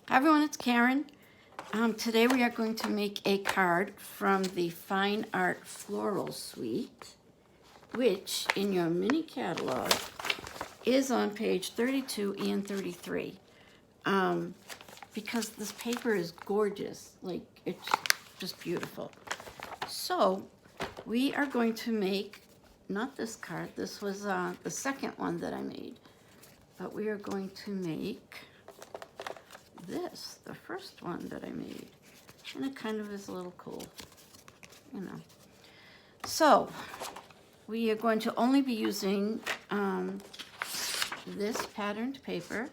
Hi everyone, it's Karen. Today we are going to make a card from the Fine Art Floral Suite, which in your mini catalog is on page 32 and 33. Because this paper is gorgeous, like it's just beautiful. So we are going to make, not this card, this was the second one that I made, but we are going to make this, the first one that I made. And it kind of is a little cool, you know. So, we are going to only be using this patterned paper,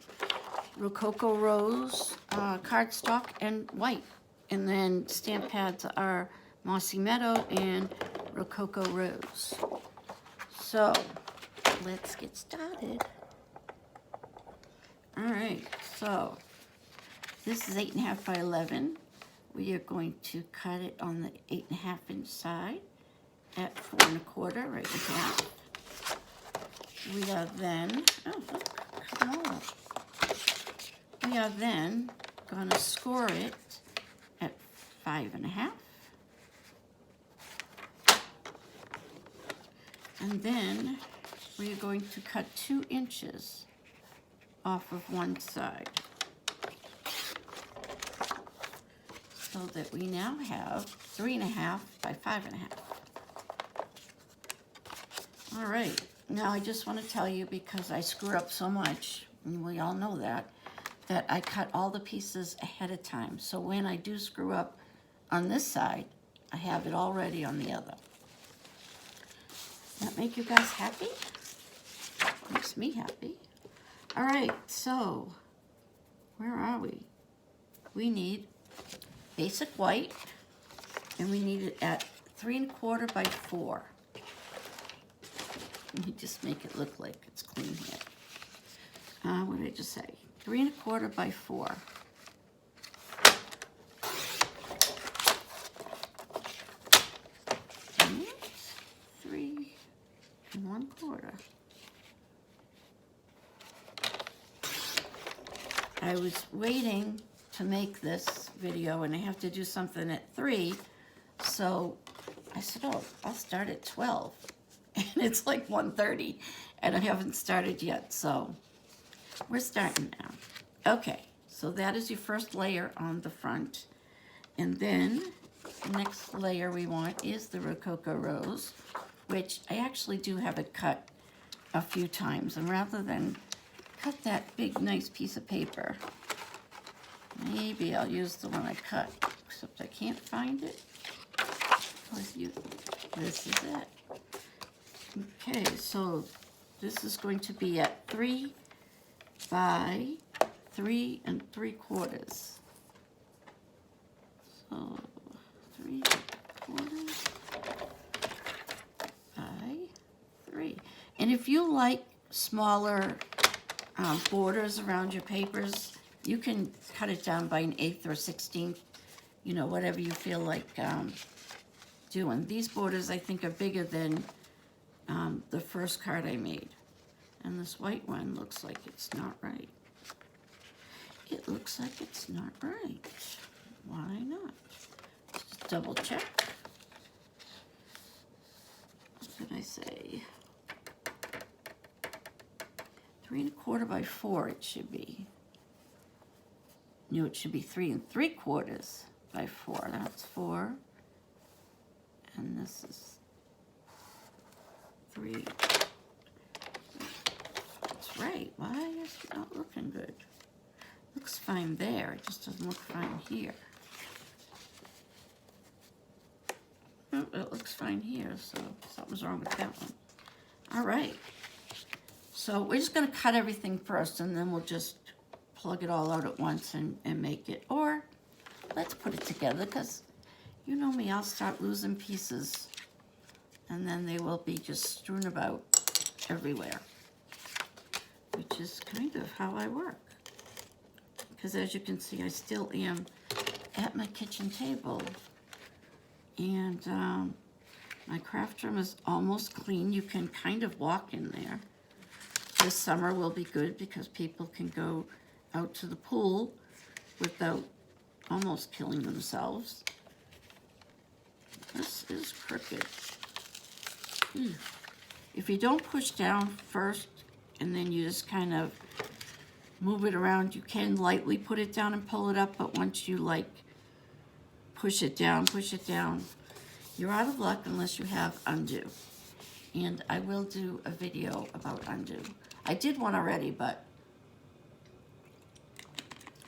Rocco Rose, cardstock, and white. And then stamp pads are Mossy Meadow and Rocco Rose. So, let's get started. All right, so this is 8.5 by 11. We are going to cut it on the 8.5 inch side at 4 1/4, right in half. We are then, cut them all up. We are then going to score it at 5 1/2. And then we are going to cut 2 inches off of one side, so that we now have 3 1/2 by 5 1/2. All right, now I just want to tell you, because I screw up so much, and we all know that I cut all the pieces ahead of time. So when I do screw up on this side, I have it all ready on the other. Does that make you guys happy? Makes me happy. All right, so where are we? We need basic white, and we need it at 3 1/4 by 4. Let me just make it look like it's clean here. What did I just say? 3 1/4 by 4. And 3 1/4. I was waiting to make this video, and I have to do something at 3, so I said, oh, I'll start at 12, and it's like 1:30, and I haven't started yet, so we're starting now. Okay, so that is your first layer on the front, and then the next layer we want is the Rocco Rose, which I actually do have it cut a few times, and rather than cut that big nice piece of paper, maybe I'll use the one I cut, except I can't find it. This is it. Okay, so this is going to be at 3 by 3 3/4. So 3 1/4 by 3. And if you like smaller borders around your papers, you can cut it down by 1/8 or 1/16, you know, whatever you feel like doing. These borders, I think, are bigger than the first card I made. And this white one looks like it's not right. It looks like it's not right. Why not? Just double check. What did I say? 3 1/4 by 4 it should be. No, it should be 3 3/4 by 4. That's 4. And this is 3. That's right. Why is it not looking good? Looks fine there. It just doesn't look fine here. Oh, it looks fine here, so something's wrong with that one. All right. So we're just going to cut everything first, and then we'll just plug it all out at once and make it. Or let's put it together, because you know me, I'll start losing pieces, and then they will be just strewn about everywhere, which is kind of how I work. Because as you can see, I still am at my kitchen table, and my craft room is almost clean. You can kind of walk in there. This summer will be good because people can go out to the pool without almost killing themselves. This is crooked. If you don't push down first and then you just kind of move it around, you can lightly put it down and pull it up, but once you like push it down, you're out of luck unless you have undo. And I will do a video about undo. I did one already, but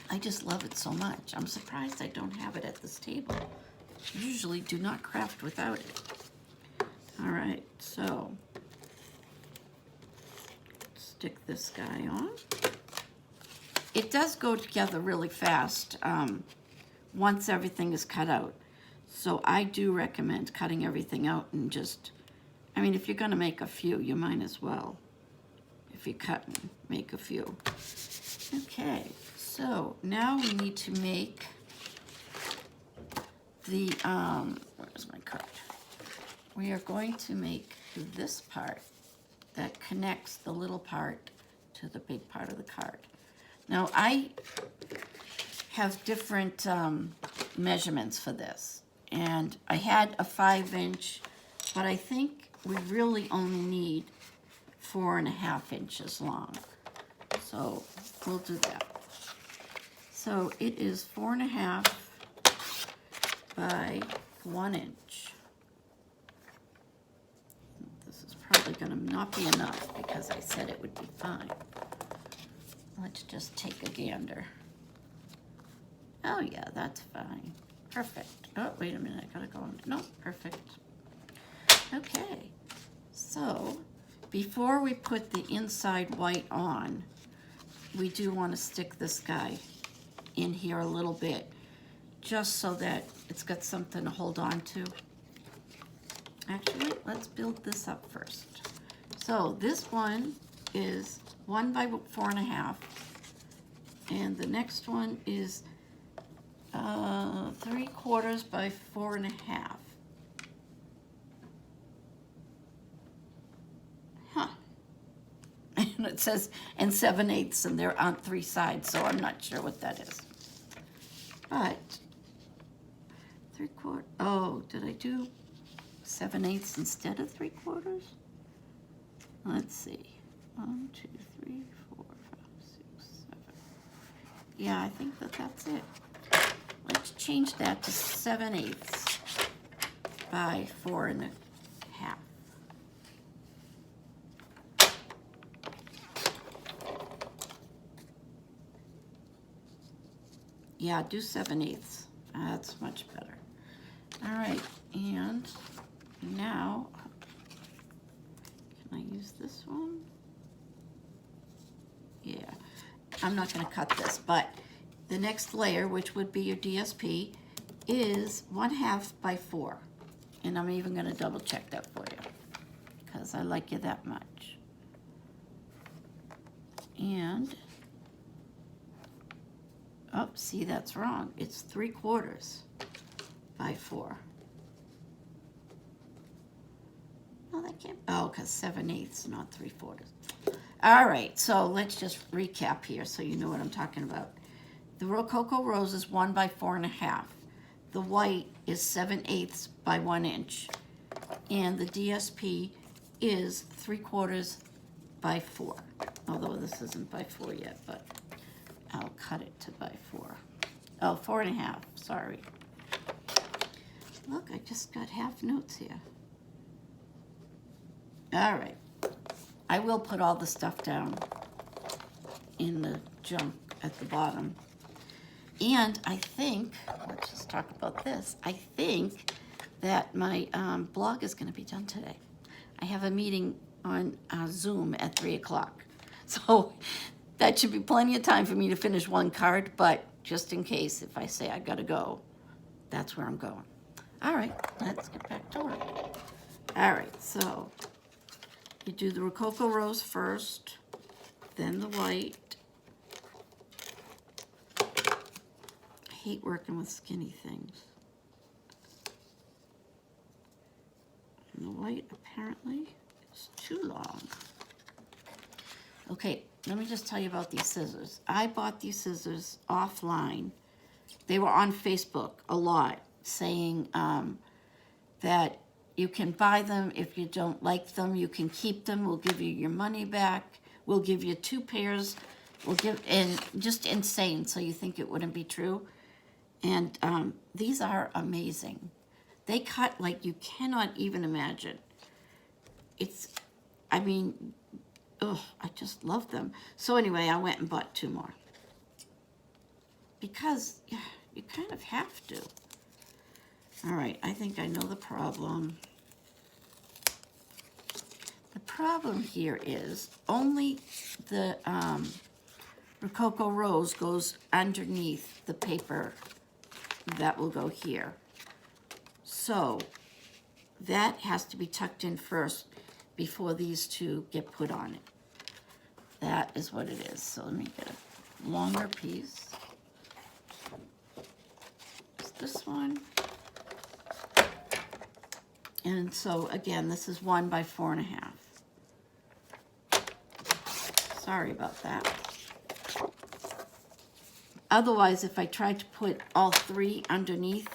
I just love it so much. I'm surprised I don't have it at this table. Usually do not craft without it. All right, so stick this guy on. It does go together really fast once everything is cut out. So I do recommend cutting everything out and just, I mean, if you're gonna make a few, you might as well, if you cut and make a few. Okay, so now we need to make the, where's my card? We are going to make this part that connects the little part to the big part of the card. Now I have different measurements for this, and I had a 5-inch, but I think we really only need 4.5 inches long. So we'll do that. So it is 4.5 by 1 inch. This is probably going to not be enough because I said it would be fine. Let's just take a gander. Oh yeah, that's fine. Perfect. Oh, wait a minute, I gotta go on. No, perfect. Okay, so before we put the inside white on, we do want to stick this guy in here a little bit, just so that it's got something to hold on to. Actually, let's build this up first. So this one is 1 by 4.5, and the next one is 3/4 by 4.5. Huh. And it says, and 7/8, and they're on 3 sides, so I'm not sure what that is. But 3/4, oh, did I do 7/8 instead of 3/4? Let's see. 1, 2, 3, 4, 5, 6, 7. Yeah, I think that's it. Let's change that to 7/8 by 4.5. Yeah, do 7/8. That's much better. All right, and now, can I use this one? Yeah, I'm not going to cut this, but the next layer, which would be your DSP, is 1/2 by 4. And I'm even going to double check that for you because I like you that much. And, oh, see, that's wrong. It's 3/4 by 4. No, that can't, oh, because 7/8, not 3/4. All right, so let's just recap here so you know what I'm talking about. The Rocco Rose is 1 by 4.5. The white is 7/8 by 1 inch. And the DSP is 3/4 by 4. Although this isn't by 4 yet, but I'll cut it to by 4. Oh, 4.5, sorry. Look, I just got half notes here. All right. I will put all the stuff down in the junk at the bottom. And I think, let's just talk about this. I think that my blog is going to be done today. I have a meeting on Zoom at 3 o'clock. So that should be plenty of time for me to finish one card, but just in case, if I say I gotta go, that's where I'm going. All right, let's get back to work. All right, so you do the Rocco Rose first, then the white. I hate working with skinny things. And the white apparently is too long. Okay, let me just tell you about these scissors. I bought these scissors offline. They were on Facebook a lot, saying that you can buy them. If you don't like them, you can keep them. We'll give you your money back. We'll give you 2 pairs. And just insane, so you think it wouldn't be true. And these are amazing. They cut like you cannot even imagine. I mean, I just love them. So anyway, I went and bought 2 more. Because you kind of have to. All right, I think I know the problem. The problem here is only the Rocco Rose goes underneath the paper that will go here. So that has to be tucked in first before these 2 get put on it. That is what it is. So let me get a longer piece. It's this one. And so again, this is 1 by 4.5. Sorry about that. Otherwise, if I tried to put all 3 underneath,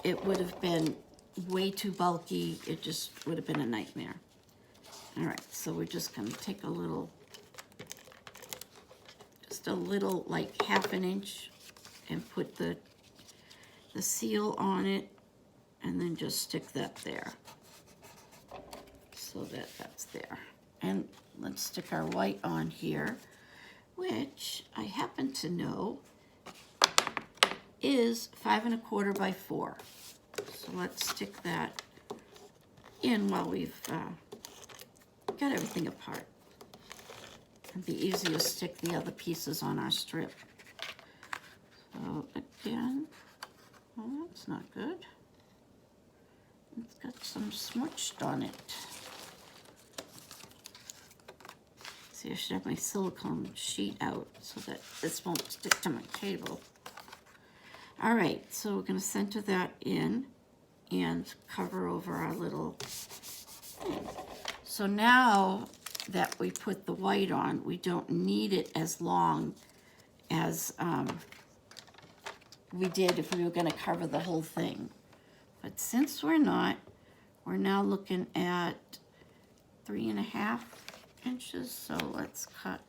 it would have been way too bulky. It just would have been a nightmare. All right, so we're just gonna take just a little, like 1/2 inch, and put the seal on it, and then just stick that there, so that that's there. And let's stick our white on here, which I happen to know is 5 1/4 by 4. So let's stick that in while we've got everything apart. It'd be easier to stick the other pieces on our strip. So again, well, that's not good. It's got some smudged on it. See, I should have my silicone sheet out so that this won't stick to my table. All right, so we're gonna center that in and cover over our little thing. So now that we put the white on, we don't need it as long as we did if we were gonna cover the whole thing. But since we're not, we're now looking at 3 1/2 inches. So let's cut.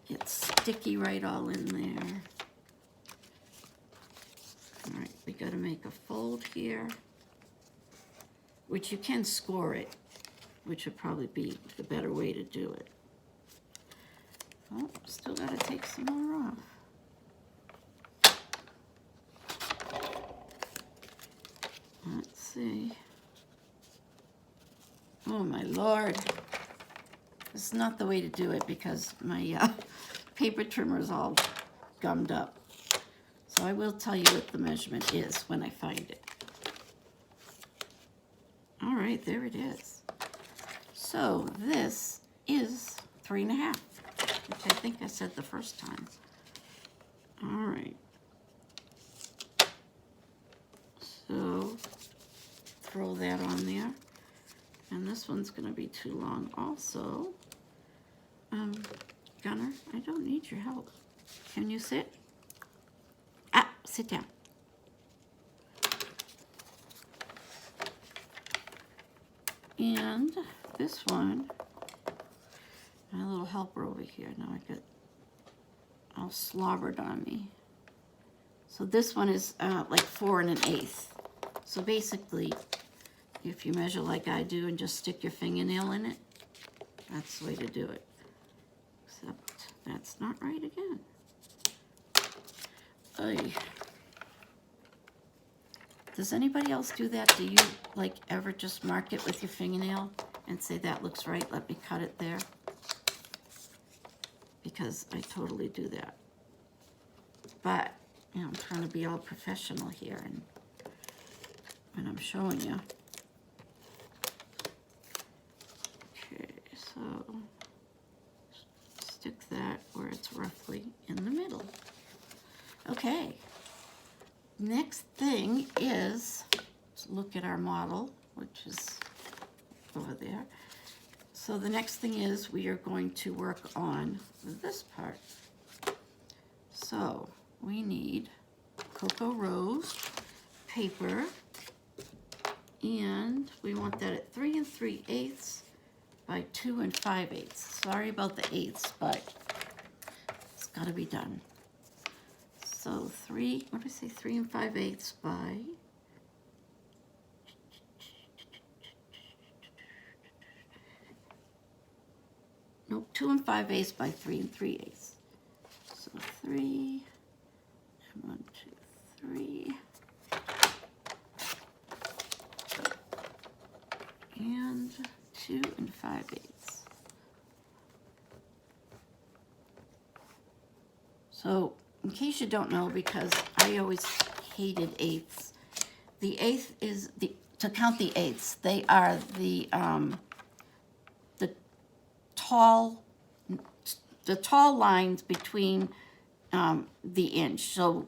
It's sticky right all in there. All right, we gotta make a fold here, which you can score it, which would probably be the better way to do it. Oh, still gotta take some more off. Let's see. Oh my Lord. This is not the way to do it because my paper trimmer is all gummed up. So I will tell you what the measurement is when I find it. All right, there it is. So this is 3 1/2, which I think I said the first time. All right. So throw that on there. And this one's gonna be too long also. Gunner, I don't need your help. Can you sit? Ah, sit down. And this one, my little helper over here. Now I get all slobbered on me. So this one is like 4 1/8. So basically, if you measure like I do and just stick your fingernail in it, that's the way to do it. Except that's not right again. Oy. Does anybody else do that? Do you like ever just mark it with your fingernail and say that looks right, let me cut it there? Because I totally do that. But, you know, I'm trying to be all professional here and when I'm showing you. Okay, so stick that where it's roughly in the middle. Okay, next thing is to look at our model, which is over there. So the next thing is we are going to work on this part. So we need Rocco Rose paper, and we want that at 3 3/8 by 2 5/8. Sorry about the eighths, but it's got to be done. So 3 5/8 by 2 5/8 by 3 3/8. So 3 and 1, 2, 3. And 2 5/8. So, in case you don't know, because I always hated eighths, the eighth is to count the eighths. They are the tall lines between the inch. So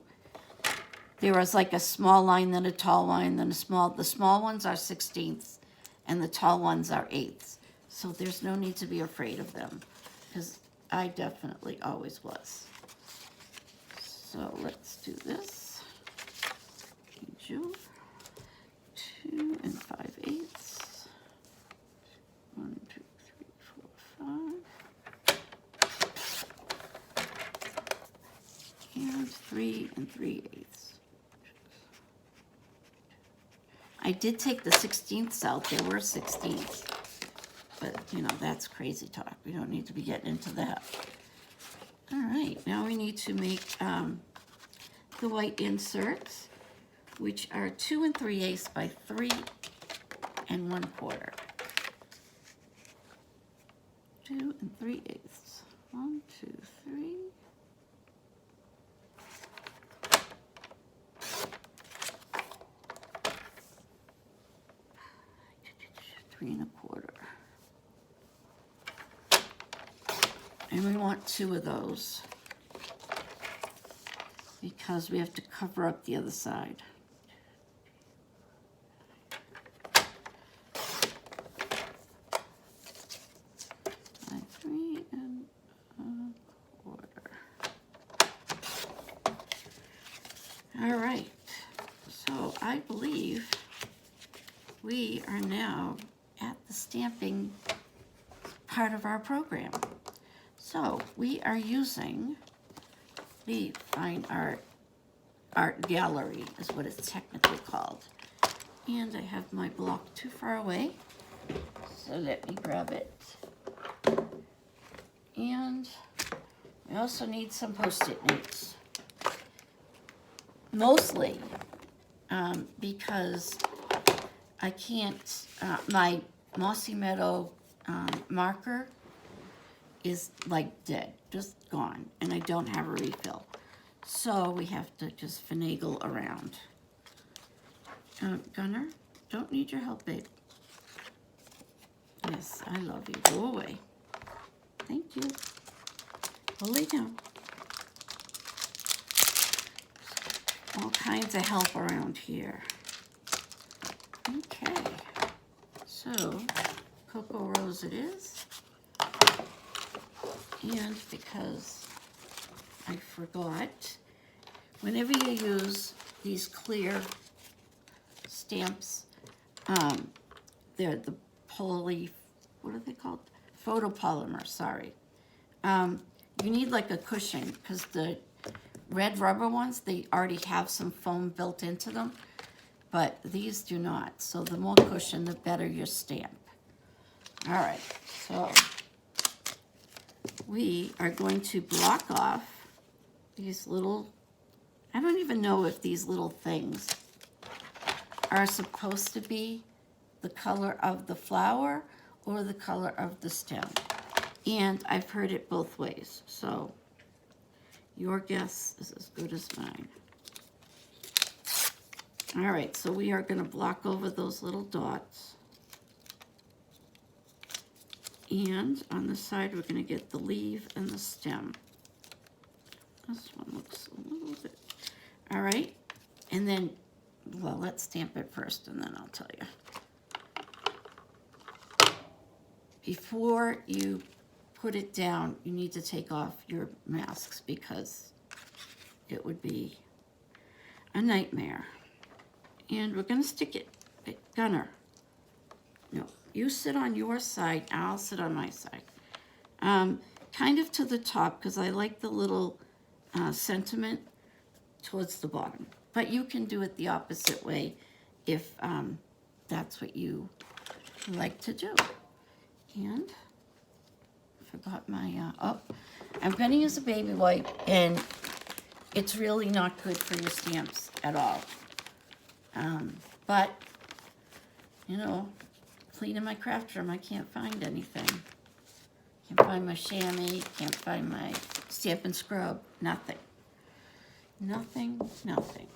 there was like a small line, then a tall line, then the small ones are 16ths, and the tall ones are eighths. So there's no need to be afraid of them, because I definitely always was. So let's do this. Need you. 2 5/8. 1, 2, 3, 4, 5. And 3 3/8. I did take the 16ths out. There were 16ths. But, you know, that's crazy talk. We don't need to be getting into that. All right, now we need to make the white inserts, which are 2 3/8 by 3 1/4. 2 3/8. 1, 2, 3. 3 1/4. And we want 2 of those because we have to cover up the other side. By 3 1/4. All right, so I believe we are now at the stamping part of our program. So we are using the Fine Art Gallery is what it's technically called. And I have my block too far away, so let me grab it. And we also need some Post-it notes. Mostly because I can't, my Mossy Meadow marker is like dead, just gone, and I don't have a refill. So we have to just finagle around. Gunner, don't need your help, babe. Yes, I love you. Go away. Thank you. We'll lay down. All kinds of help around here. Okay. So, Rocco Rose it is. And because I forgot, whenever you use these clear stamps, they're the what are they called? Photopolymer, sorry. You need like a cushion because the red rubber ones, they already have some foam built into them, but these do not. So the more cushion, the better your stamp. All right, so we are going to block off these little, I don't even know if these little things are supposed to be the color of the flower or the color of the stem. And I've heard it both ways, so your guess is as good as mine. All right, so we are going to block over those little dots. And on the side, we're going to get the leaf and the stem. This one looks a little bit... All right, and then, well, let's stamp it first, and then I'll tell you. before you put it down, you need to take off your masks because it would be a nightmare. And we're gonna stick it, Gunner. No, you sit on your side, I'll sit on my side. Kind of to the top, because I like the little sentiment towards the bottom. But you can do it the opposite way if that's what you like to do. And forgot my, oh, I'm gonna use a baby wipe, and it's really not good for your stamps at all. But, you know, cleaning my craft room, I can't find anything. Can't find my chamois, can't find my stamp and scrub, nothing. Nothing, nothing.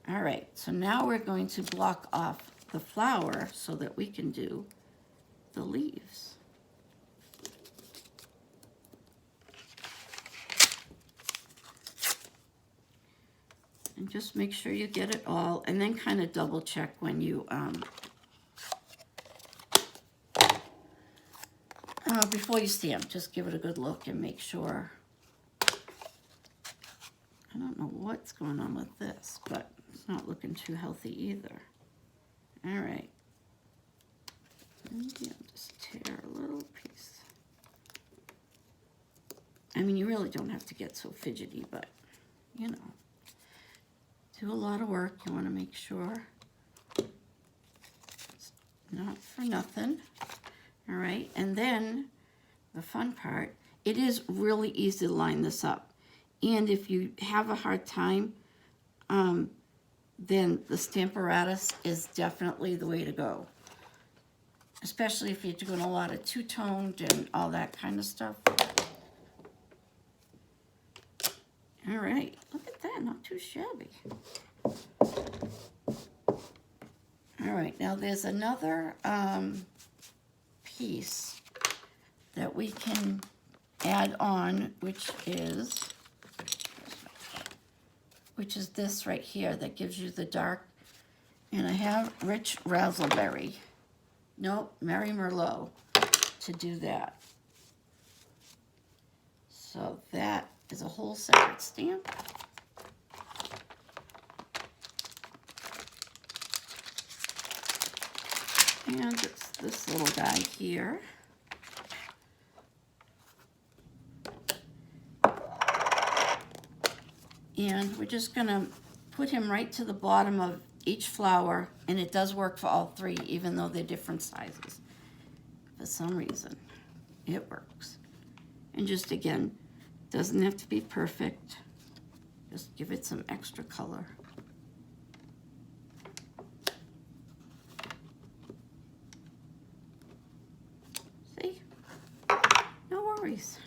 All right, so now we're going to block off the flower so that we can do the leaves. And just make sure you get it all, and then kind of double check when you, before you stamp, just give it a good look and make sure. I don't know what's going on with this, but it's not looking too healthy either. All right. Maybe I'll just tear a little piece. I mean, you really don't have to get so fidgety, but, you know. Do a lot of work. You want to make sure it's not for nothing. All right, and then the fun part, it is really easy to line this up. And if you have a hard time, then the Stamparatus is definitely the way to go. Especially if you're doing a lot of two-toned and all that kind of stuff. All right, look at that, not too shabby. All right, now there's another piece that we can add on, which is this right here that gives you the dark. And I have Rich Razzleberry, nope, Mary Merlot to do that. So that is a whole separate stamp. And it's this little guy here. And we're just gonna put him right to the bottom of each flower, and it does work for all three, even though they're different sizes. For some reason, it works. And just again, doesn't have to be perfect. Just give it some extra color. See? No worries.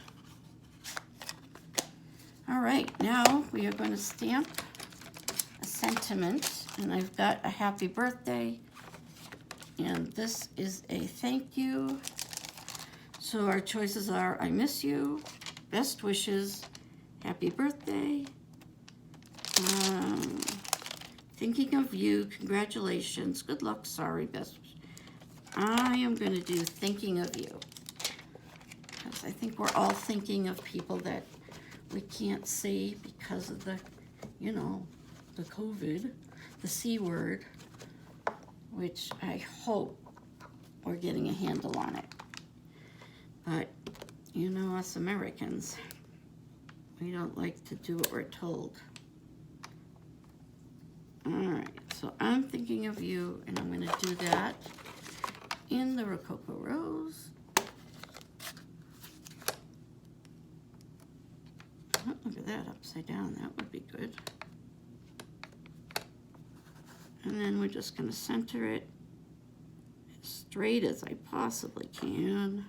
All right, now we are going to stamp a sentiment, and I've got a happy birthday, and this is a thank you. So our choices are I miss you, best wishes, happy birthday, thinking of you, congratulations, good luck, sorry, best wishes. I am going to do thinking of you, because I think we're all thinking of people that we can't see because of the, you know, the COVID, the C word, which I hope we're getting a handle on it. But, you know, us Americans, we don't like to do what we're told. All right, so I'm thinking of you, and I'm going to do that in the Rocco Rose. Oh, look at that, upside down, that would be good. And then we're just going to center it as straight as I possibly can.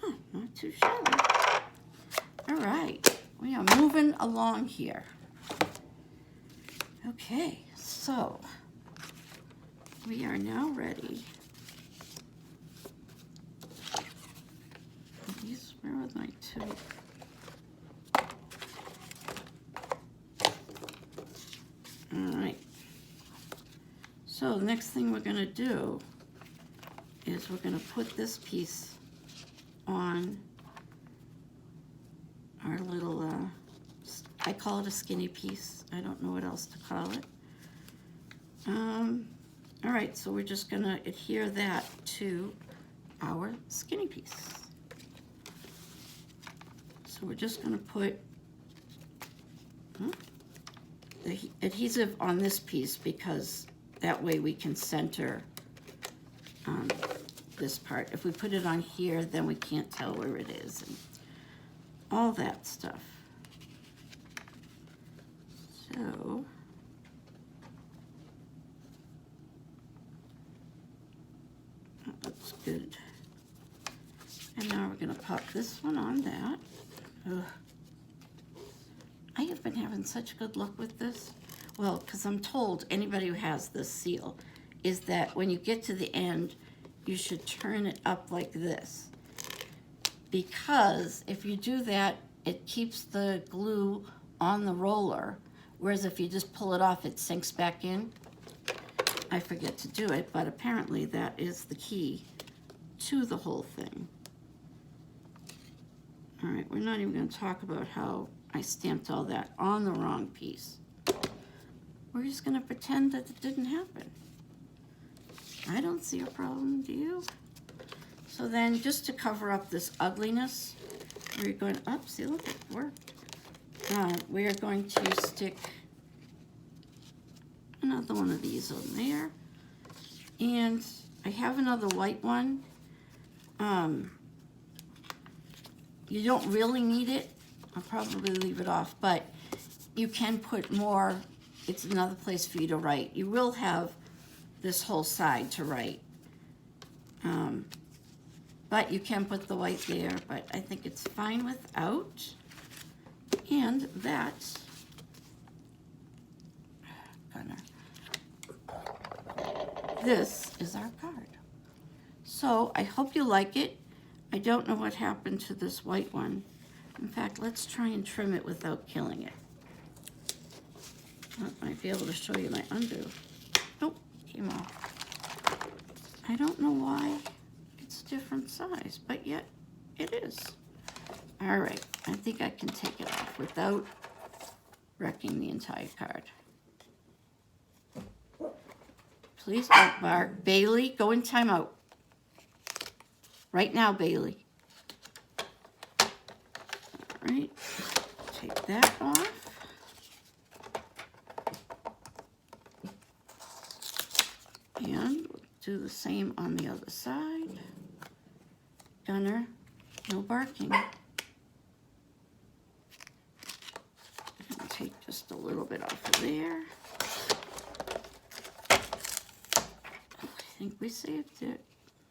Oh, not too shabby. All right, we are moving along here. Okay, so we are now ready. Where are my two? All right. So the next thing we're going to do is we're going to put this piece on our little, I call it a skinny piece. I don't know what else to call it. All right, so we're just going to adhere that to our skinny piece. So we're just going to put the adhesive on this piece because that way we can center this part. If we put it on here, then we can't tell where it is and all that stuff. So that looks good. And now we're going to pop this one on that. Ugh. I have been having such good luck with this. Well, because I'm told anybody who has this seal is that when you get to the end, you should turn it up like this. Because if you do that, it keeps the glue on the roller, whereas if you just pull it off, it sinks back in. I forget to do it, but apparently that is the key to the whole thing. All right, we're not even going to talk about how I stamped all that on the wrong piece. We're just going to pretend that it didn't happen. I don't see a problem, do you? So then, just to cover up this ugliness, we're going to, see, look, it worked. We are going to stick another one of these on there. And I have another white one. You don't really need it. I'll probably leave it off, but you can put more. It's another place for you to write. You will have this whole side to write. But you can put the white there, but I think it's fine without. And that, this is our card. So I hope you like it. I don't know what happened to this white one. In fact, let's try and trim it without killing it. I might be able to show you my undo. Nope, came off. I don't know why it's a different size, but yet it is. All right, I think I can take it off without wrecking the entire card. Please don't bark. Bailey, go in timeout. Right now, Bailey. All right, take that off. And we'll do the same on the other side. Gunner, no barking. Take just a little bit off of there. Oh, I think we saved it.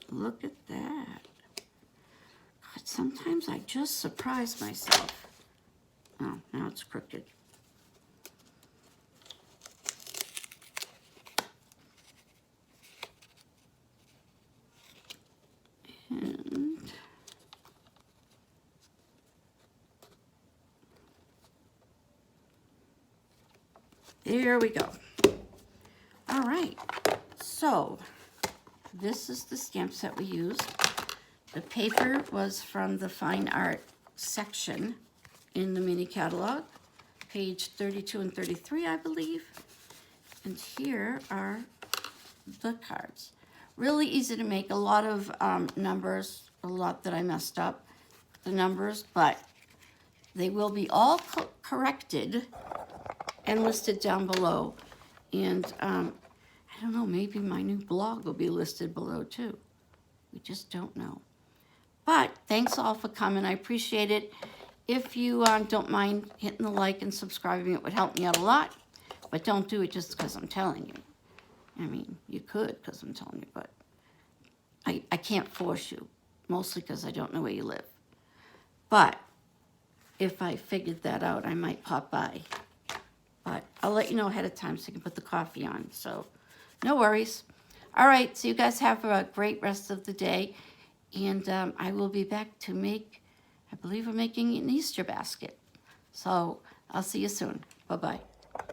Look at that. God, sometimes I just surprise myself. Oh, now it's crooked. And there we go. All right, so this is the stamp set we used. The paper was from the Fine Art section in the mini catalog, page 32 and 33, I believe. And here are the cards. Really easy to make, a lot of numbers, a lot that I messed up, the numbers, but they will be all corrected and listed down below. And I don't know, maybe my new blog will be listed below too. We just don't know. But thanks all for coming. I appreciate it. If you don't mind hitting the like and subscribing, it would help me out a lot. But don't do it just because I'm telling you. I mean, you could because I'm telling you, but I can't force you, mostly because I don't know where you live. But if I figured that out, I might pop by. But I'll let you know ahead of time so you can put the coffee on. So no worries. All right, so you guys have a great rest of the day. And I will be back to make, I believe we're making an Easter basket. So I'll see you soon. Bye-bye.